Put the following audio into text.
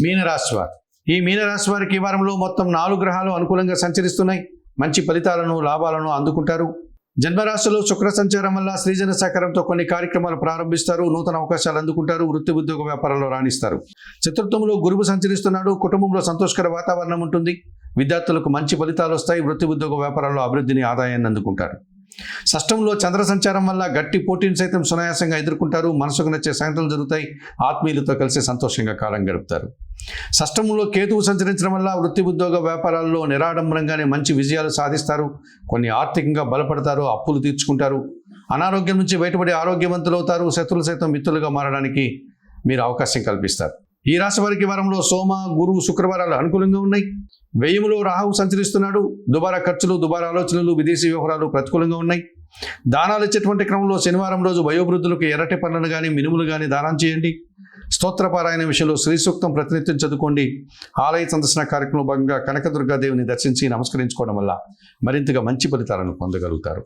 మీనరాశి వారు. ఈ మీనరాశి వారికి ఈ వారంలో మొత్తం 4 గ్రహాలు అనుకూలంగా సంచరిస్తున్నాయి. మంచి ఫలితాలను, లాభాలను అందుకుంటారు. జన్మరాశిలో శుక్ర సంచారం వల్ల సృజన సహకారంతో కొన్ని కార్యక్రమాలు ప్రారంభిస్తారు. నూతన అవకాశాలు అందుకుంటారు. వృత్తి ఉద్యోగ వ్యాపారంలో రాణిస్తారు. చతుర్థంలో గురువు సంచరిస్తున్నాడు. కుటుంబంలో సంతోషకర వాతావరణం ఉంటుంది. విద్యార్థులకు మంచి ఫలితాలు వస్తాయి. వృత్తి ఉద్యోగ వ్యాపారాల్లో అభివృద్ధిని, ఆదాయాన్ని అందుకుంటారు. షష్టంలో చంద్ర సంచారం వల్ల గట్టి పోటీని సైతం సునాయాసంగా ఎదుర్కొంటారు. మనసుకు నచ్చే సంగతులు జరుగుతాయి. ఆత్మీయులతో కలిసి సంతోషంగా కాలం గడుపుతారు. షష్టంలో కేతువు సంచరించడం వల్ల వృత్తి ఉద్యోగ వ్యాపారాల్లో నిరాడంబరంగానే మంచి విజయాలు సాధిస్తారు. కొన్ని ఆర్థికంగా బలపడతారు. అప్పులు తీర్చుకుంటారు. అనారోగ్యం నుంచి బయటపడి ఆరోగ్యవంతులు అవుతారు. శత్రువులు సైతం మిత్రులుగా మారడానికి మీరు అవకాశం కల్పిస్తారు. ఈ రాశి వారికి వారంలో సోమ, గురు, శుక్రవారాలు అనుకూలంగా ఉన్నాయి. వ్యయములో రాహువు సంచరిస్తున్నాడు. దుబారా ఖర్చులు, దుబారా ఆలోచనలు, విదేశీ వ్యవహారాలు ప్రతికూలంగా ఉన్నాయి. దానాలు ఇచ్చేటువంటి క్రమంలో శనివారం రోజు వయోవృద్ధులకు ఎర్రటి పనులను కానీ, మినుములు కానీ దానం చేయండి. స్తోత్రపారాయణ విషయంలో శ్రీ సూక్తం ప్రతినిత్యం చదువుకోండి. ఆలయ సందర్శన కార్యక్రమంలో భాగంగా కనకదుర్గాదేవిని దర్శించి నమస్కరించుకోవడం వల్ల మరింతగా మంచి ఫలితాలను పొందగలుగుతారు.